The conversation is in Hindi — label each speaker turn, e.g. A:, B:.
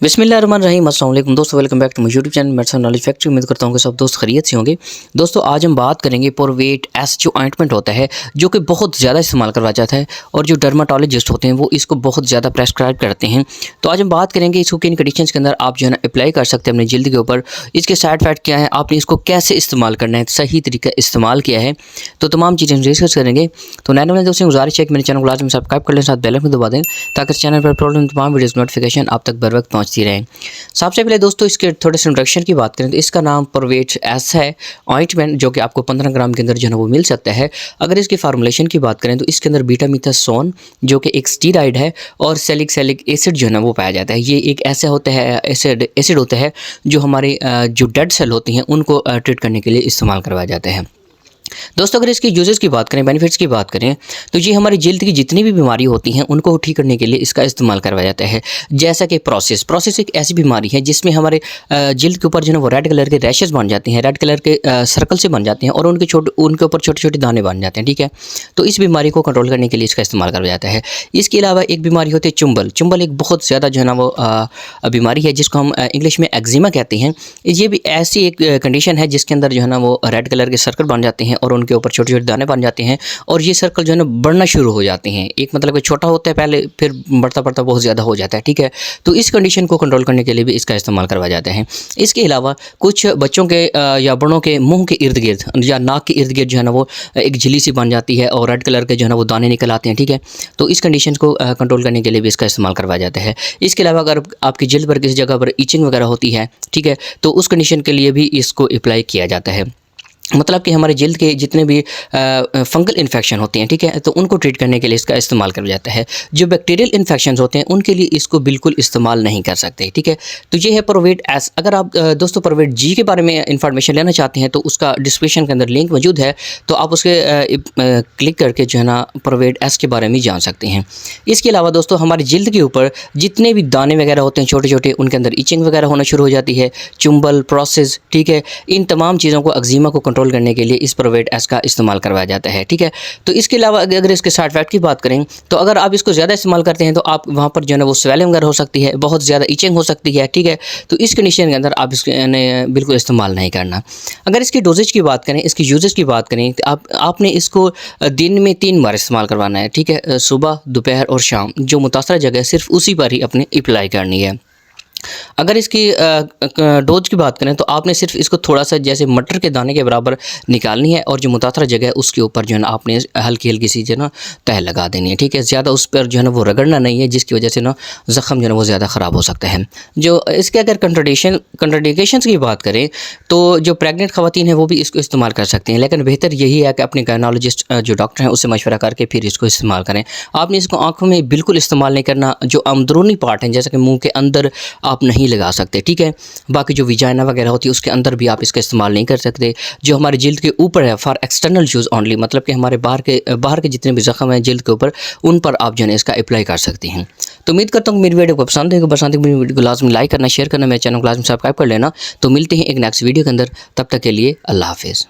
A: बिस्मिल्लाहिर्रहमानिर्रहीम। अस्सलाम वालेकुम दोस्तों, welcome back to my YouTube channel medicine knowledge factory. उम्मीद करता हूँ कि सब दोस्त खैरियत से होंगे। दोस्तों आज हम बात करेंगे पोरवेट एस जो ऑइंटमेंट होता है जो कि बहुत ज़्यादा इस्तेमाल करवाया जाता है और जो डर्माटोलॉजिस्ट होते हैं वो इसको बहुत ज़्यादा प्रेस्क्राइब करते हैं। तो आज हम बात करेंगे इसको किन कंडीशंस के अंदर आप जो है ना अप्लाई कर सकते हैं अपनी जल्द के ऊपर, इसके साइड इफेक्ट क्या है, आपने इसको कैसे इस्तेमाल करना है, सही तरीका इस्तेमाल किया है, तो तमाम चीज़ें हम डिस्कस करेंगे। तो नए वाले दोस्तों गुजारिश है कि मेरे चैनल को लाजमी सब्सक्राइब कर लें, साथ बेल आइकन दबा दें ताकि इस चैनल पर प्रॉब्लम तमाम वीडियोस नोटिफिकेशन आप तक बर वक्त पहुँचती रहें। सबसे पहले दोस्तों इसके थोड़े से इंट्रोडक्शन की बात करें तो इसका नाम पोरवेट एस है ऑइंटमेंट, जो कि आपको 15 ग्राम के अंदर जो है वो मिल सकता है। अगर इसकी फार्मूलेशन की बात करें तो इसके अंदर बीटामीथासोन जो कि एक स्टीरॉइड है और सैलिसिलिक एसिड जो है ना वो पाया जाता है। ये एक ऐसा होता है एसिड होता है जो हमारे जो डेड सेल होती हैं उनको ट्रीट करने के लिए इस्तेमाल करवाया जाता है। दोस्तों अगर इसकी यूजेस की बात करें, बेनिफिट्स की बात करें तो ये हमारी जल्द की जितनी भी बीमारी होती हैं उनको ठीक करने के लिए इसका इस्तेमाल करवाया जाता है। जैसा कि प्रोसेस एक ऐसी बीमारी है जिसमें हमारे जल्द के ऊपर जो है वो रेड कलर के रैशेस बन जाते हैं, रेड कलर के सर्कल से बन जाते हैं और उनके ऊपर छोटे छोटे दाने बन जाते हैं। ठीक है, तो इस बीमारी को कंट्रोल करने के लिए इसका इस्तेमाल करवाया जाता है। इसके अलावा एक बीमारी होती है चुंबल एक बहुत ज़्यादा जो है ना वो बीमारी है जिसको हम इंग्लिश में एक्जिमा कहते हैं। ये भी ऐसी एक कंडीशन है जिसके अंदर जो है ना वो रेड कलर के सर्कल बन जाते हैं और उनके ऊपर छोटे छोटे दाने बन जाते हैं और ये सर्कल जो है ना बढ़ना शुरू हो जाते हैं। एक मतलब कि छोटा होता है पहले, फिर बढ़ता बढ़ता बहुत ज़्यादा हो जाता है। ठीक है, तो इस कंडीशन को कंट्रोल करने के लिए भी इसका इस्तेमाल करवाया जाता है। इसके अलावा कुछ बच्चों के या बड़ों के मुंह के इर्द गिर्द या नाक के इर्द गिर्द जो है ना वो एक झिल्ली सी बन जाती है और रेड कलर के जो है ना वो दाने निकल आते हैं। ठीक है, तो इस कंडीशन को कंट्रोल करने के लिए भी इसका इस्तेमाल करवाया जाता है। इसके अलावा अगर आपकी जल्द पर किसी जगह पर इचिंग वगैरह होती है, ठीक है, तो उस कंडीशन के लिए भी इसको अप्लाई किया जाता है। मतलब कि हमारे जल्द के जितने भी फंगल इन्फेक्शन होते हैं, ठीक है, तो उनको ट्रीट करने के लिए इसका इस्तेमाल किया जाता है। जो बैक्टीरियल इन्फेक्शंस होते हैं उनके लिए इसको बिल्कुल इस्तेमाल नहीं कर सकते। ठीक है, तो ये है पोरवेट एस। अगर आप दोस्तों पोरवेट जी के बारे में इंफॉर्मेशन लेना चाहते हैं तो उसका डिस्क्रिप्शन के अंदर लिंक मौजूद है, तो आप उसके क्लिक करके जो है ना पोरवेट एस के बारे में जान सकते हैं। इसके अलावा दोस्तों हमारी जल्द के ऊपर जितने भी दाने वगैरह होते हैं छोटे छोटे, उनके अंदर इचिंग वगैरह होना शुरू हो जाती है, चुंबल प्रोसेस, ठीक है, इन तमाम चीज़ों को एक्जिमा को कंट्रोल करने के लिए इस पोरवेट एस का इस्तेमाल करवाया जाता है। ठीक है, तो इसके अलावा अगर इसके साइड इफेक्ट की बात करें तो अगर आप इसको ज़्यादा इस्तेमाल करते हैं तो आप वहाँ पर जो है ना वो स्वेलिंग वगैरह हो सकती है, बहुत ज़्यादा इचिंग हो सकती है। ठीक है, तो इस कंडीशन के अंदर आप इसके बिल्कुल इस्तेमाल नहीं करना। अगर इसकी डोजेज की बात करें, इसकी यूजेज की बात करें तो आपने इसको दिन में 3 बार इस्तेमाल करवाना है। ठीक है, सुबह, दोपहर और शाम, जो मुतासरा जगह है सिर्फ उसी पर ही अपने अप्लाई करनी है। अगर इसकी डोज की बात करें तो आपने सिर्फ इसको थोड़ा सा जैसे मटर के दाने के बराबर निकालनी है और जो मुतासरा जगह है उसके ऊपर जो है ना आपने हल्की हल्की सी जो है ना तह लगा देनी है। ठीक है, ज़्यादा उस पर जो है ना वो रगड़ना नहीं है जिसकी वजह से ना ज़ख़म जो है ना वो ज़्यादा ख़राब हो सकता है। जो इसके अगर कंट्राडिकेशंस की बात करें तो जो प्रेगनेंट ख़वातीन हैं वो भी इसको इस्तेमाल कर सकते हैं, लेकिन बेहतर यही है कि अपने गायनोलॉजिस्ट जो डॉक्टर हैं उससे मशवरा करके फिर इसको इस्तेमाल करें। आपने इसको आँखों में बिल्कुल इस्तेमाल नहीं करना। जो अंदरूनी पार्ट हैं जैसे कि मुँह के अंदर आप नहीं लगा सकते। ठीक है, बाकी जो विजाइना वगैरह होती है उसके अंदर भी आप इसका इस्तेमाल नहीं कर सकते। जो हमारी जल्द के ऊपर है फॉर एक्सटर्नल यूज़ ओनली, मतलब कि हमारे बाहर के जितने भी ज़ख़म हैं जल्द के ऊपर उन पर आप जो है इसका अप्लाई कर सकते हैं। तो उम्मीद करता हूँ मेरी वीडियो को पसंद है, मेरी वीडियो को लाजमी लाइक करना, शेयर करना, मेरे चैनल को लाजमी सब्सक्राइब कर लेना। तो मिलते हैं एक नेक्स्ट वीडियो के अंदर, तब तक के लिए अल्लाह हाफिज़।